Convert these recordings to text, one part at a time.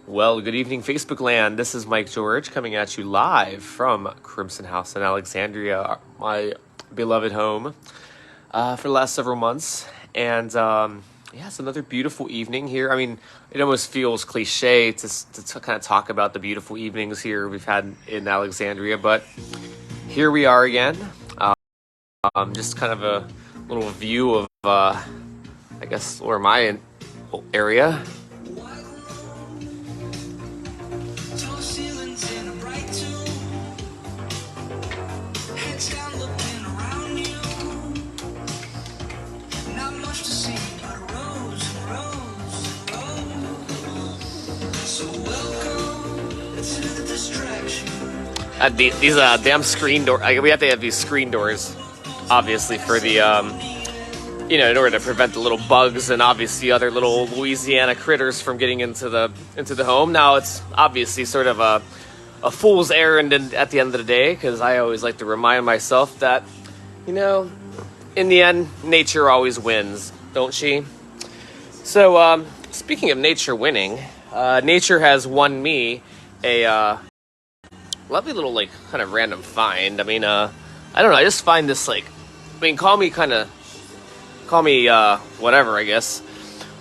Well, good evening, Facebook land. This is Mike George coming at you live from Crimson House in Alexandria, my beloved home, for the last several months. And it's another beautiful evening here. I mean, it almost feels cliche to kind of talk about the beautiful evenings here we've had in Alexandria, but here we are again. Just kind of a little view of, I guess, where my area. These damn screen doors. We have to have these screen doors, obviously, for the in order to prevent the little bugs and obviously other little Louisiana critters from getting into the home. Now it's obviously sort of a fool's errand at the end of the day, because I always like to remind myself that in the end, nature always wins, don't she? So speaking of nature winning, nature has won me a lovely little, kind of random find. I mean, I don't know. I just find this, call me whatever, I guess.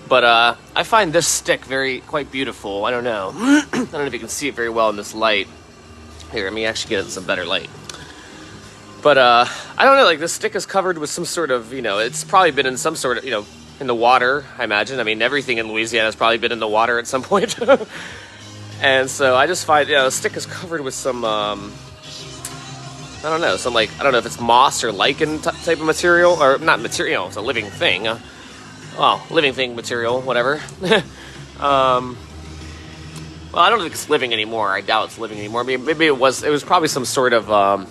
But I find this stick quite beautiful. I don't know. I don't know if you can see it very well in this light. Here, let me actually get it in some better light. But I don't know. This stick is covered with some sort of, it's probably been in some sort of, in the water, I imagine. I mean, everything in Louisiana has probably been in the water at some point. And so I just find, the stick is covered with some, I don't know, I don't know if it's moss or lichen type of material, or not material, it's a living thing. Living thing material, whatever. Well, I don't think it's living anymore. I doubt it's living anymore. I mean, maybe it was probably some sort of,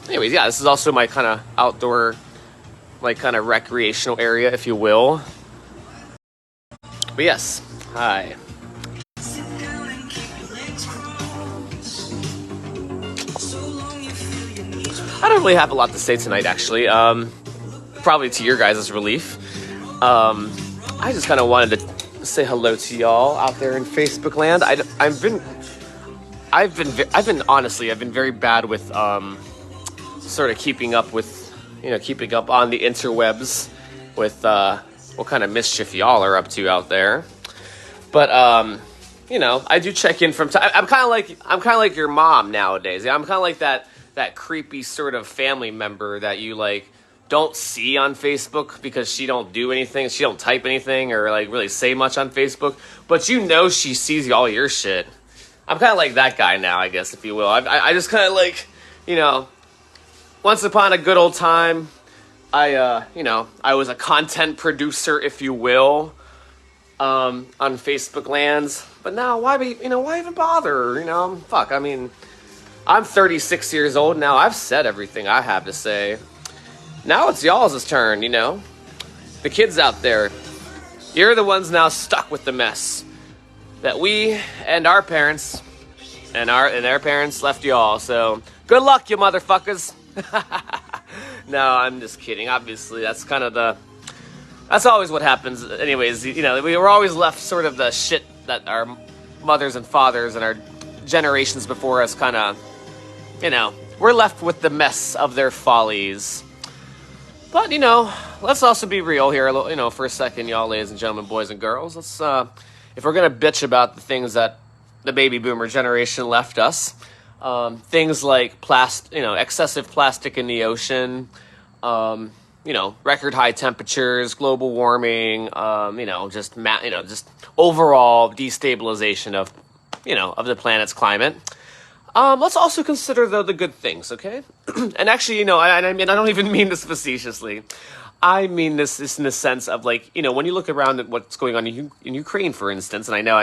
anyways, yeah, this is also my kind of outdoor, kind of recreational area, if you will. But yes, hi. I don't really have a lot to say tonight, actually. Probably to your guys' relief. I just kind of wanted to say hello to y'all out there in Facebook land. I've been very bad with sort of keeping up on the interwebs with what kind of mischief y'all are up to out there. But I do check in from time. I'm kind of like your mom nowadays. I'm kind of like that creepy sort of family member that you don't see on Facebook because she don't do anything, she don't type anything or really say much on Facebook, but she sees all your shit. I'm kind of like that guy now, I guess, if you will. I just kind of once upon a good old time, I was a content producer, if you will, on Facebook lands. But now, why even bother? Fuck. I mean, I'm 36 years old now. I've said everything I have to say. Now it's y'all's turn, The kids out there, you're the ones now stuck with the mess that we and our parents and their parents left y'all. So good luck, you motherfuckers. No, I'm just kidding. Obviously, that's always what happens. Anyways, we were always left sort of the shit that our mothers and fathers and our generations before us kind of, we're left with the mess of their follies. But, let's also be real here, for a second, y'all, ladies and gentlemen, boys and girls. Let's, if we're going to bitch about the things that the baby boomer generation left us, things like excessive plastic in the ocean, record high temperatures, global warming, just overall destabilization of the planet's climate. Let's also consider, though, the good things, okay? And actually, I don't even mean this facetiously. I mean this in the sense of, when you look around at what's going on in Ukraine, for instance, and I know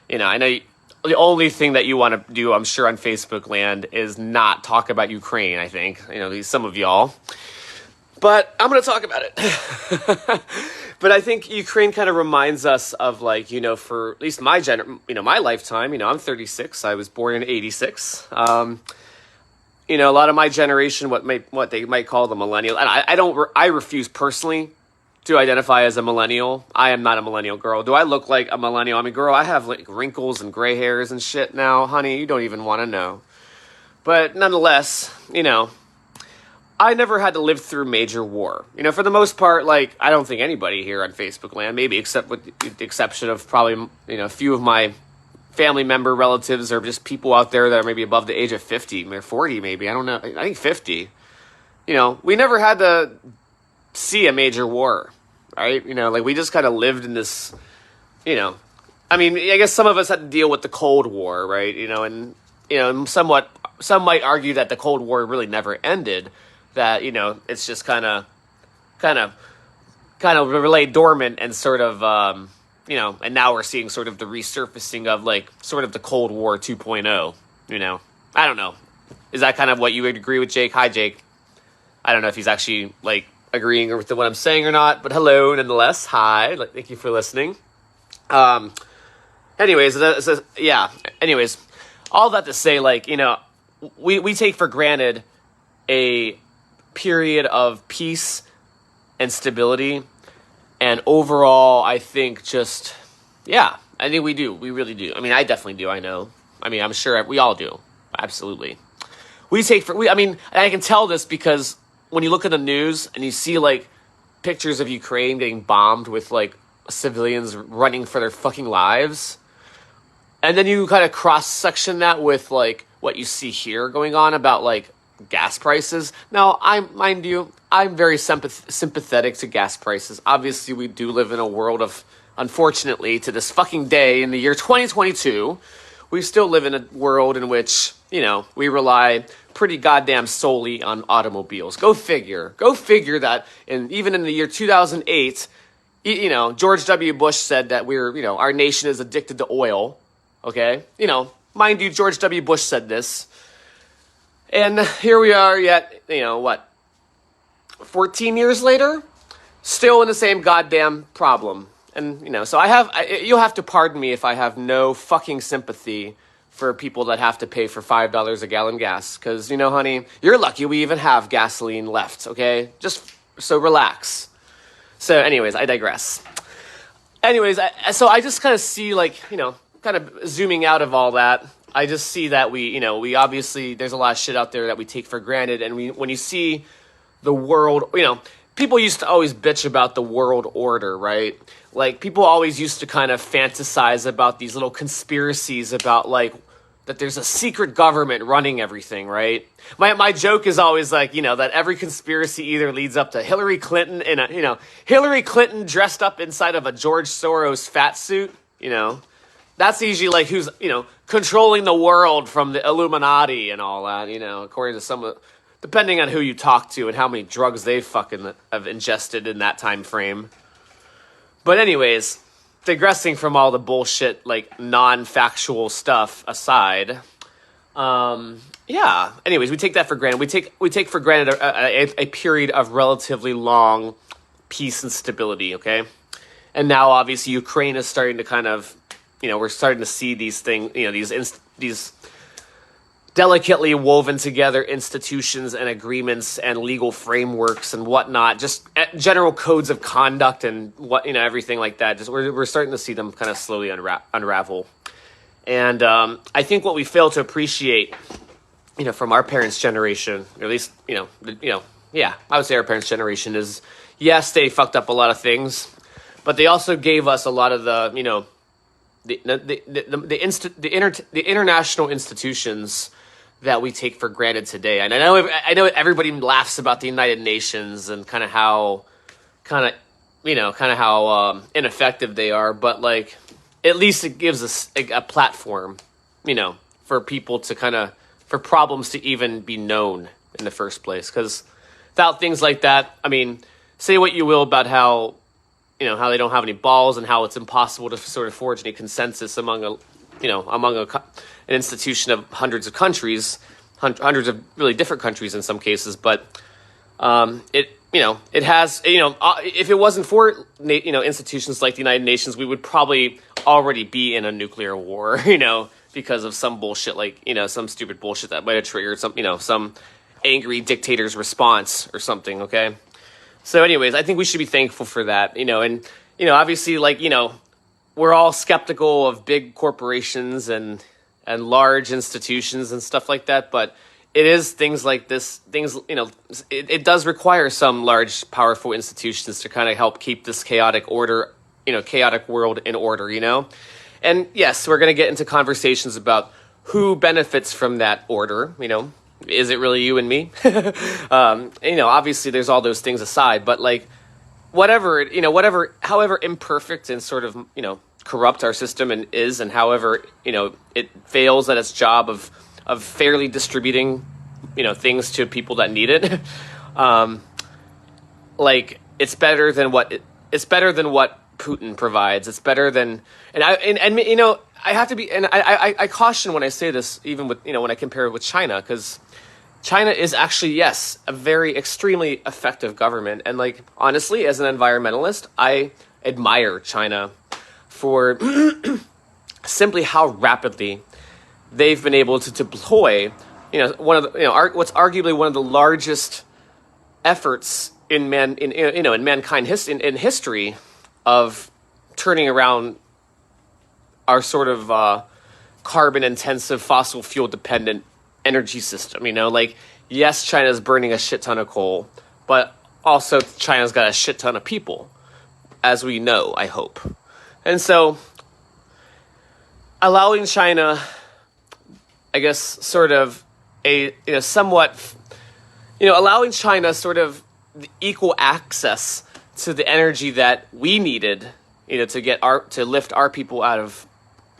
the only thing that you want to do, I'm sure, on Facebook land is not talk about Ukraine, I think, some of y'all. But I'm going to talk about it. But I think Ukraine kind of reminds us of, for at least my my lifetime. I'm 36. I was born in 86. A lot of my generation, what they might call the millennial, and I refuse personally to identify as a millennial. I am not a millennial, girl. Do I look like a millennial? I mean, girl, I have like wrinkles and gray hairs and shit now. Honey, you don't even want to know. But nonetheless, I never had to live through major war. For the most part, like, I don't think anybody here on Facebook land, maybe except with the exception of probably, a few of my family member relatives or just people out there that are maybe above the age of 50 or 40 maybe. I don't know. I think 50. We never had to see a major war, right? Like we just kind of lived in this, I mean, I guess some of us had to deal with the Cold War, right? And some might argue that the Cold War really never ended, that, it's just kind of laid dormant and sort of, and now we're seeing sort of the resurfacing of like sort of the Cold War 2.0, I don't know. Is that kind of what you would agree with, Jake? Hi, Jake. I don't know if he's actually like agreeing with what I'm saying or not, but hello nonetheless. Hi, thank you for listening. Anyways, all that to say, like, we take for granted a period of peace and stability, and overall, I think I think we do. We really do. I mean, I definitely do. I know. I mean, I'm sure we all do. Absolutely. And I can tell this because when you look at the news and you see like pictures of Ukraine getting bombed with like civilians running for their fucking lives, and then you kind of cross-section that with like what you see here going on about like gas prices. Now, I'm very sympathetic to gas prices. Obviously, we do live in a world of, unfortunately, to this fucking day in the year 2022, we still live in a world in which, we rely pretty goddamn solely on automobiles. Go figure that even in the year 2008, George W. Bush said that our nation is addicted to oil. Okay? Mind you, George W. Bush said this. And here we are yet, 14 years later? Still in the same goddamn problem. And, so you'll have to pardon me if I have no fucking sympathy for people that have to pay for $5 a gallon gas. Because, honey, you're lucky we even have gasoline left, okay? Just so relax. So anyways, I digress. Anyways, so I just kind of see like, kind of zooming out of all that, I just see that we obviously, there's a lot of shit out there that we take for granted. And when you see the world, people used to always bitch about the world order, right? Like people always used to kind of fantasize about these little conspiracies about like, that there's a secret government running everything, right? My joke is always like, that every conspiracy either leads up to Hillary Clinton Hillary Clinton dressed up inside of a George Soros fat suit, That's usually like who's, controlling the world from the Illuminati and all that, according to depending on who you talk to and how many drugs they fucking have ingested in that time frame. But anyways, digressing from all the bullshit, like non-factual stuff aside, anyways, we take that for granted. We take for granted a period of relatively long peace and stability, okay? And now obviously Ukraine is starting to kind of, we're starting to see these things, these delicately woven together institutions and agreements and legal frameworks and whatnot, just general codes of conduct and everything like that. Just we're starting to see them kind of slowly unravel. And I think what we fail to appreciate, from our parents' generation, or at least, I would say our parents' generation is, yes, they fucked up a lot of things, but they also gave us a lot of the, the international institutions that we take for granted today. And I know everybody laughs about the United Nations and kind of how ineffective they are, but like at least it gives us a platform, for people to for problems to even be known in the first place. Because without things like that, I mean, say what you will about how how they don't have any balls and how it's impossible to sort of forge any consensus among an institution of hundreds of countries, hundreds of really different countries in some cases. But it has, if it wasn't for, institutions like the United Nations, we would probably already be in a nuclear war, because of some bullshit, like, some stupid bullshit that might have triggered some angry dictator's response or something. Okay. So anyways, I think we should be thankful for that, and, obviously, like, we're all skeptical of big corporations and large institutions and stuff like that, but it is things like this, it does require some large, powerful institutions to kind of help keep this chaotic world in order. And yes, we're going to get into conversations about who benefits from that order, is it really you and me? Obviously there's all those things aside, but like, however imperfect and sort of, corrupt our system and however, it fails at its job of fairly distributing, things to people that need it. Like it's better than what Putin provides. It's better than, I have to be, and I caution when I say this, even with, when I compare it with China, because China is actually, yes, a very extremely effective government. And like, honestly, as an environmentalist, I admire China for simply how rapidly they've been able to deploy, what's arguably one of the largest efforts in mankind history of turning around our sort of carbon intensive, fossil fuel dependent energy system. Like, yes, China's burning a shit ton of coal, but also China's got a shit ton of people, as we know, I hope. And so allowing China, I guess, sort of allowing China sort of the equal access to the energy that we needed, to lift our people out of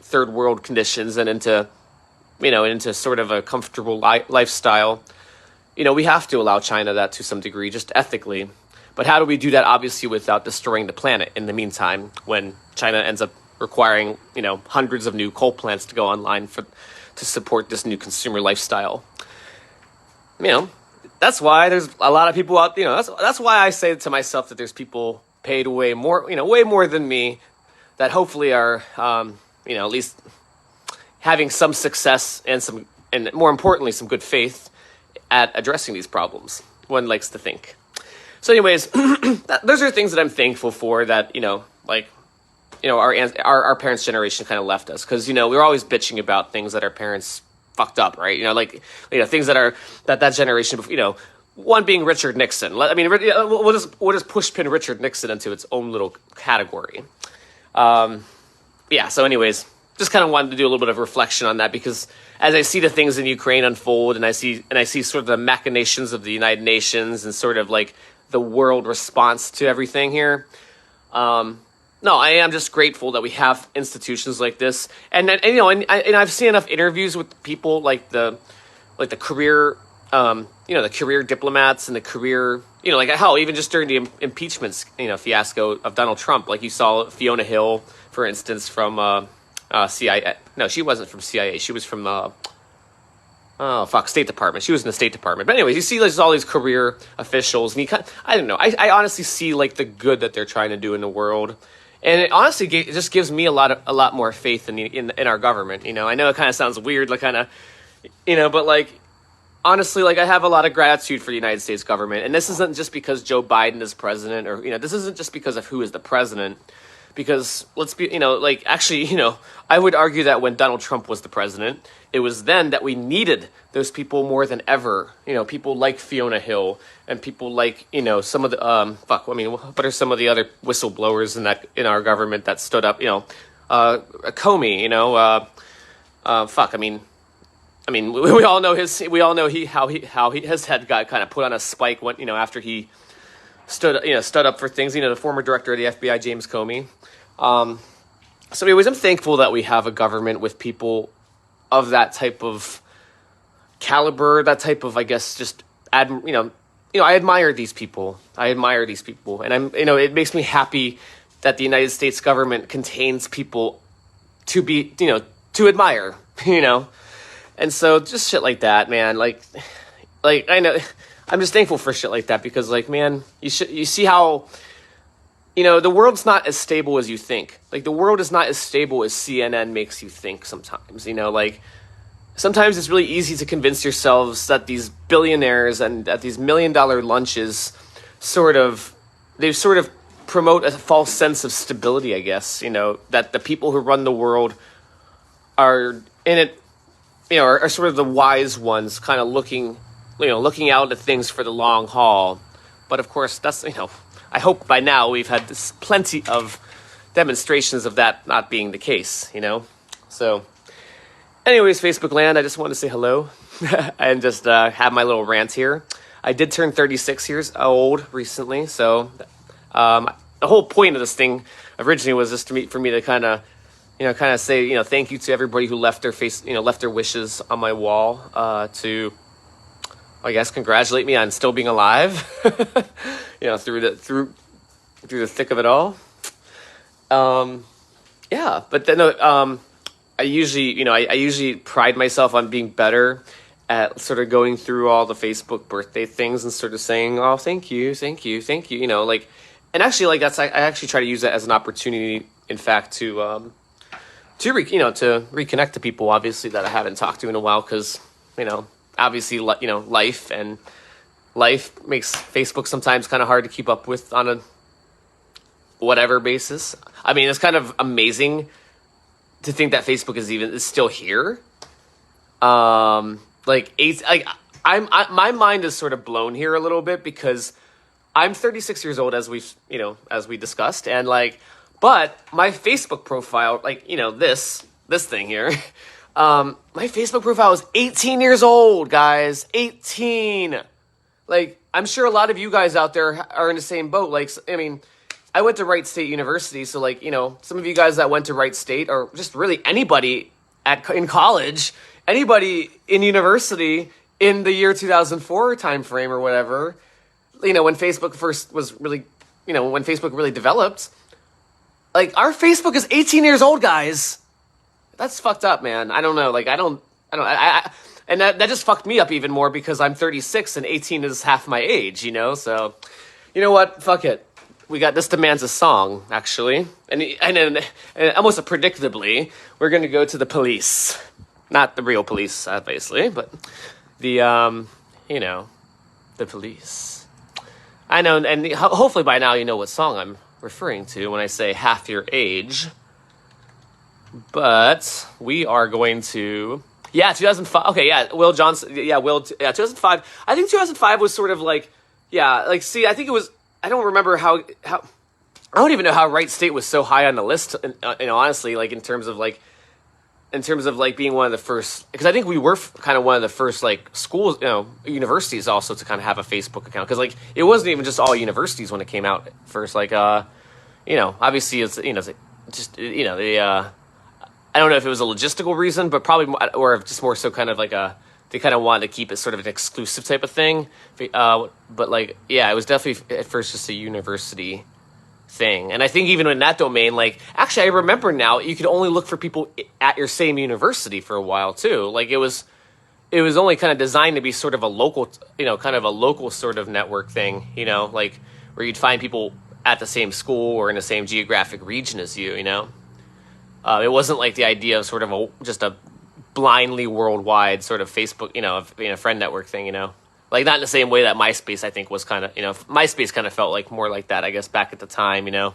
third world conditions and into sort of a comfortable lifestyle. We have to allow China that to some degree, just ethically. But how do we do that, obviously, without destroying the planet in the meantime, when China ends up requiring, hundreds of new coal plants to go online to support this new consumer lifestyle? That's why there's a lot of people out, that's why I say to myself that there's people paid way more than me that hopefully are, at least having some success and more importantly, some good faith at addressing these problems. One likes to think. So anyways, those are things that I'm thankful for that, our parents' generation kind of left us. Because, we're always bitching about things that our parents fucked up, right? Things that generation, one being Richard Nixon. We'll just push pin Richard Nixon into its own little category. So anyways, just kind of wanted to do a little bit of reflection on that, because as I see the things in Ukraine unfold, and I see sort of the machinations of the United Nations and sort of like the world response to everything here. No, I am just grateful that we have institutions like this, and I've seen enough interviews with people like the career, the career diplomats and the career, hell, even just during the impeachment, fiasco of Donald Trump, like you saw Fiona Hill, for instance, from CIA. No, she wasn't from CIA. She was from State Department. She was in the State Department. But anyways, you see all these career officials, and I don't know. I honestly see like the good that they're trying to do in the world, and it honestly just gives me a lot more faith in our government. I know it kind of sounds weird, like kind of, but like honestly, like I have a lot of gratitude for the United States government, and this isn't just because Joe Biden is president, or this isn't just because of who is the president. Because let's be, I would argue that when Donald Trump was the president, it was then that we needed those people more than ever. People like Fiona Hill and people like, some of the, what are some of the other whistleblowers in our government that stood up, Comey, we all know how his head got kind of put on a spike when, after he stood up for things, the former director of the FBI, James Comey. So anyways, I'm thankful that we have a government with people of that type of caliber, that type of, I guess, just, I admire these people. And I'm, it makes me happy that the United States government contains people to be, to admire, and so just shit like that, man. Like I know, I'm just thankful for shit like that, because like, man, you see how, the world's not as stable as you think. Like, the world is not as stable as CNN makes you think sometimes, sometimes it's really easy to convince yourselves that these billionaires and at these $1 million lunches sort of, they sort of promote a false sense of stability, I guess, that the people who run the world are in it, are sort of the wise ones, kind of looking out at things for the long haul. But of course, that's, I hope by now we've had plenty of demonstrations of that not being the case, So, anyways, Facebook land, I just wanted to say hello and just have my little rant here. I did turn 36 years old recently, so the whole point of this thing originally was just for me to kind of say, thank you to everybody who left their wishes on my wall, to, I guess, congratulate me on still being alive, through the thick of it all. Yeah, but then, I usually pride myself on being better at sort of going through all the Facebook birthday things and sort of saying, oh, thank you, and actually, I actually try to use that as an opportunity, in fact, to reconnect to people, obviously, that I haven't talked to in a while, because, obviously, life makes Facebook sometimes kind of hard to keep up with on a whatever basis. I mean, it's kind of amazing to think that Facebook is still here. My mind is sort of blown here a little bit, because I'm 36 years old, as we discussed, and but my Facebook profile, this thing here, my Facebook profile is 18 years old, guys, 18. I'm sure a lot of you guys out there are in the same boat. I went to Wright State University, so some of you guys that went to Wright State, or just really anybody in college, anybody in university in the year 2004 time frame or whatever, when Facebook first was really, when Facebook really developed, our Facebook is 18 years old, guys. That's fucked up, man. I don't know. And that just fucked me up even more, because I'm 36 and 18 is half my age, so you know what? Fuck it. This demands a song, actually. And almost predictably, we're going to go to the police. Not the real police, obviously, but the police. I know, and hopefully by now you know what song I'm referring to when I say half your age. But we are going to... Yeah, 2005. Okay, yeah, Will Johnson. Yeah, 2005. I think 2005 was sort of see, I think it was... I don't remember how I don't even know how Wright State was so high on the list, honestly, in terms of being one of the first, because I think we were kind of one of the first schools, universities also to kind of have a Facebook account, because it wasn't even just all universities when it came out first, obviously it's I don't know if it was a logistical reason, but probably or just more so kind of they kind of wanted to keep it sort of an exclusive type of thing. But it was definitely at first just a university thing. And I think even in that domain, actually I remember now, you could only look for people at your same university for a while too. It was only kind of designed to be sort of a local, kind of a local sort of network thing, where you'd find people at the same school or in the same geographic region as you, It wasn't the idea of sort of just a blindly worldwide sort of Facebook, being a friend network thing, not in the same way that MySpace, I think, was kind of, MySpace kind of felt more like that, I guess, back at the time, it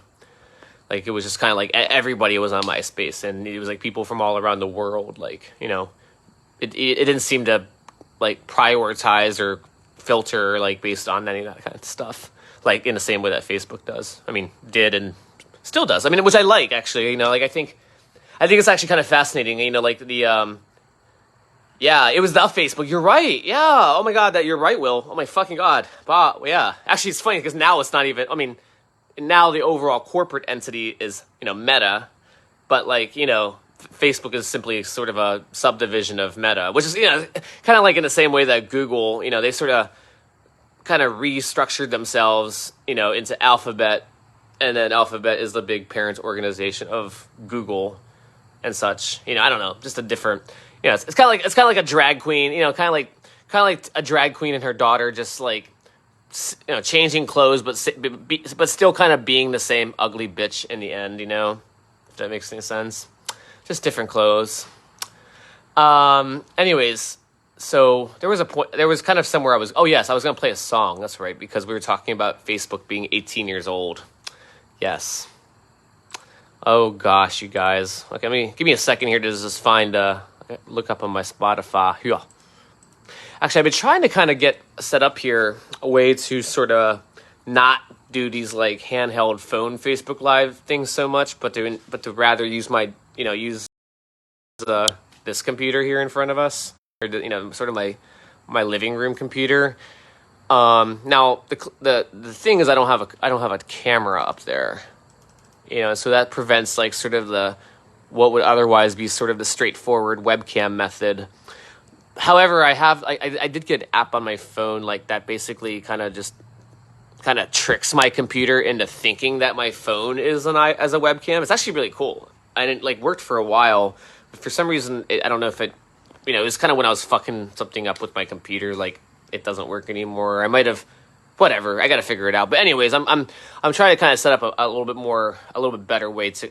was just kind of everybody was on MySpace, and it was people from all around the world, it didn't seem to prioritize or filter based on any of that kind of stuff, in the same way that Facebook does. I mean, did and still does. I mean, which I like, actually, I think it's actually kind of fascinating, yeah, it was the Facebook. You're right. Yeah. Oh my God, you're right, Will. Oh my fucking God. But yeah. Actually, it's funny because now it's not even. I mean, now the overall corporate entity is Meta, but Facebook is simply sort of a subdivision of Meta, which is kind of in the same way that Google, they sort of kind of restructured themselves, into Alphabet, and then Alphabet is the big parent organization of Google and such. I don't know, just a different. It's kind of like a drag queen, kind of like a drag queen and her daughter, just changing clothes, but still kind of being the same ugly bitch in the end, if that makes any sense. Just different clothes. Anyways, so there was a point, there was kind of somewhere oh yes, I was going to play a song. That's right, because we were talking about Facebook being 18 years old. Yes. Oh gosh, you guys. Okay, give me a second here to just find, look up on my Spotify. Yeah. Actually, I've been trying to kind of get set up here a way to sort of not do these like handheld phone Facebook Live things so much, but to rather use use this computer here in front of us, or sort of my living room computer. Now the thing is, I don't have a camera up there, so that prevents like sort of what would otherwise be sort of the straightforward webcam method. However, I did get an app on my phone like that basically kind of tricks my computer into thinking that my phone is as a webcam. It's actually really cool. And it worked for a while. But for some reason, I don't know if it was kind of when I was fucking something up with my computer, like it doesn't work anymore. I might have, whatever. I got to figure it out. But anyways, I'm trying to kind of set up a little bit better way to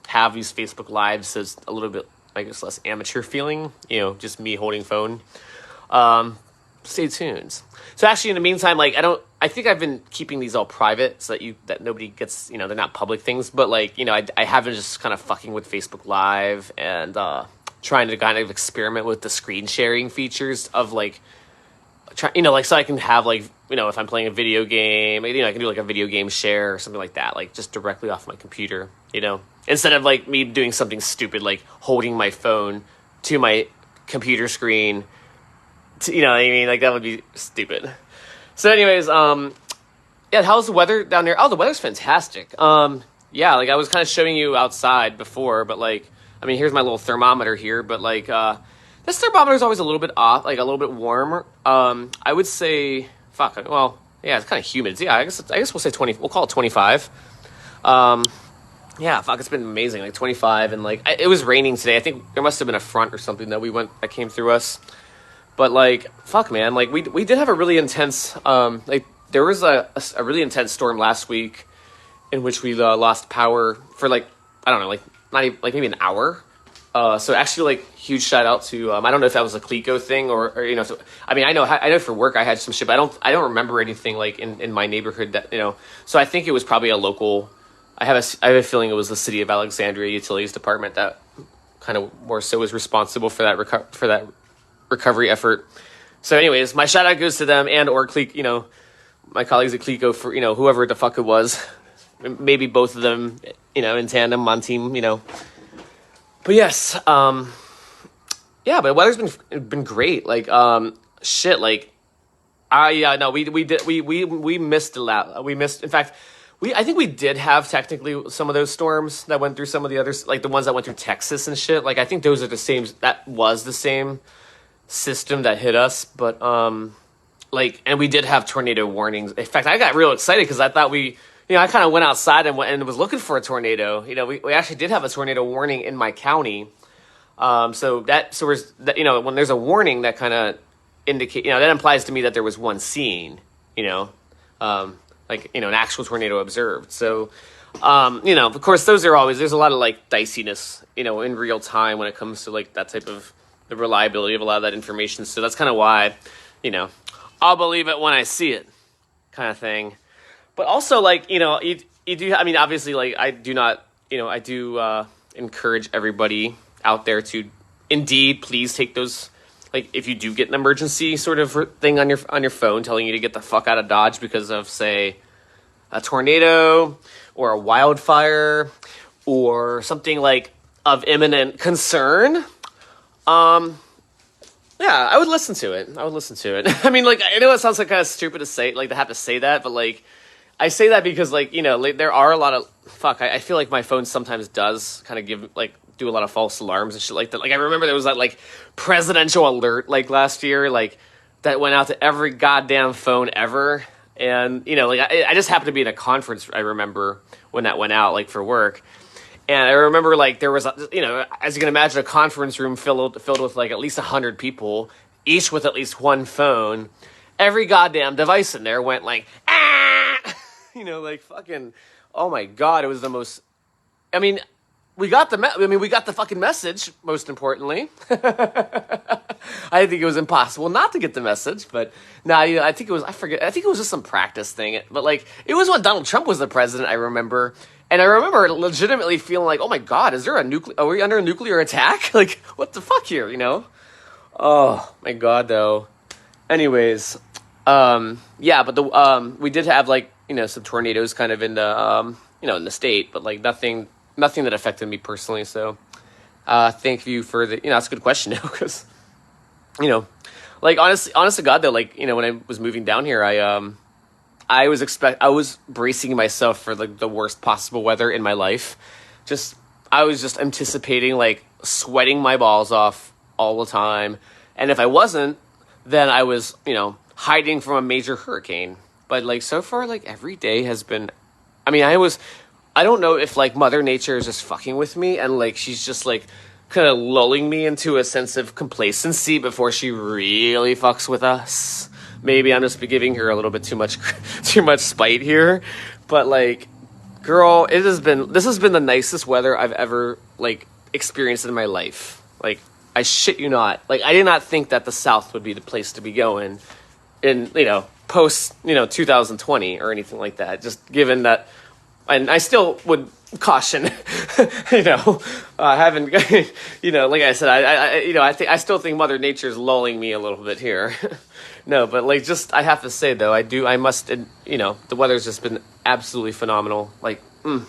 have these Facebook Lives as a little bit, I guess, less amateur feeling, just me holding phone. Stay tuned. So actually, in the meantime, I think I've been keeping these all private so that nobody gets, they're not public things, but I haven't just kind of fucking with Facebook Live and trying to kind of experiment with the screen sharing features of so I can have if I'm playing a video game, I can do like a video game share or something like that, just directly off my computer, instead of me doing something stupid like holding my phone to my computer screen. That would be stupid. So anyways, how's the weather down there? Oh, the weather's fantastic. I was kind of showing you outside before, but here's my little thermometer here, but this thermometer is always a little bit off, a little bit warmer. I would say, it's kind of humid. Yeah, I guess we'll say 20. We'll call it 25. It's been amazing. 25, and it was raining today. I think there must have been a front or something that came through us. But man, we did have a really intense, there was a really intense storm last week in which we lost power for I don't know, not even, maybe an hour. So actually huge shout out to, I don't know if that was a Clico thing or I know for work I had some shit, but I don't remember anything in my neighborhood that, so I think it was probably a local, I have a feeling it was the City of Alexandria Utilities Department that kind of more so was responsible for that recovery effort. So anyways, my shout out goes to them and or Clico, my colleagues at Clico for, whoever the fuck it was, maybe both of them, in tandem on team, but yes, but the weather's been great. We missed a lot. In fact, I think we did have technically some of those storms that went through some of the others, the ones that went through Texas and shit. I think those are that was the same system that hit us, but and we did have tornado warnings. In fact, I got real excited because I thought I kind of went outside and was looking for a tornado. We actually did have a tornado warning in my county. When there's a warning, that kind of indicate, that implies to me that there was one seen, an actual tornado observed. So, of course, there's a lot of diciness, in real time when it comes to that type of the reliability of a lot of that information. So that's kind of why, I'll believe it when I see it kind of thing. But also, you do, obviously, I do not, I do encourage everybody out there to indeed please take those, if you do get an emergency sort of thing on your phone telling you to get the fuck out of Dodge because of, say, a tornado or a wildfire or something of imminent concern, I would listen to it. I know it sounds kind of stupid to say, to have to say that, but I say that because there are a lot of I feel like my phone sometimes does kind of give do a lot of false alarms and shit like that. I remember there was that presidential alert last year that went out to every goddamn phone ever, and I just happened to be in a conference. I remember when that went out for work. And I remember, there was, as you can imagine, a conference room filled with, at least 100 people, each with at least one phone. Every goddamn device in there went, fucking, oh my God, it was the most, we got we got the fucking message, most importantly. I think it was impossible not to get the message, but nah, I think it was, I forget, I think it was just some practice thing. But like, it was when Donald Trump was the president, I remember. And I remember legitimately feeling like, oh my God, are we under a nuclear attack? Like, what the fuck here, Oh my God, though. Anyways, yeah, but we did have like, some tornadoes kind of in the, in the state, but like nothing that affected me personally. So, thank you for that's a good question now, because, like honest to God though, like, when I was moving down here, I was bracing myself for like the worst possible weather in my life. I was just anticipating like sweating my balls off all the time. And if I wasn't, then I was, hiding from a major hurricane. But like so far, like every day has been, I don't know if like Mother Nature is just fucking with me and like she's just like kind of lulling me into a sense of complacency before she really fucks with us. Maybe I'm just giving her a little bit too much spite here, but like, girl, this has been the nicest weather I've ever like experienced in my life. Like, I shit you not. Like, I did not think that the South would be the place to be going in, post, 2020 or anything like that. Just given that, and I still would caution, haven't, like I said, I still think Mother Nature's lulling me a little bit here. No, but like, I have to say though, the weather's just been absolutely phenomenal. Like, Mother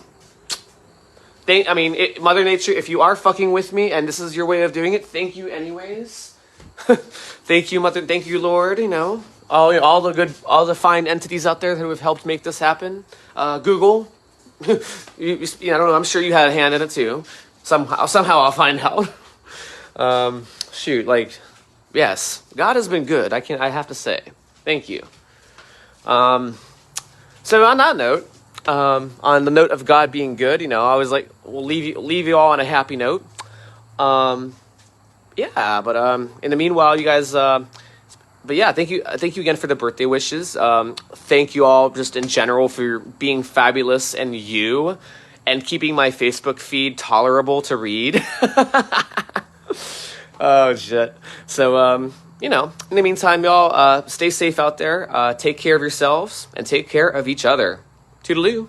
Nature, if you are fucking with me and this is your way of doing it, thank you anyways. Thank you, Lord, all the fine entities out there who have helped make this happen. Google, I don't know, I'm sure you had a hand in it too. Somehow I'll find out. Yes, God has been good. I have to say, thank you. So on that note, on the note of God being good, I was like, we'll leave you all on a happy note. Yeah, but in the meanwhile, you guys, but yeah, thank you again for the birthday wishes. Thank you all just in general for being fabulous and keeping my Facebook feed tolerable to read. Oh shit. So in the meantime, y'all, stay safe out there. Take care of yourselves and take care of each other. Toodaloo.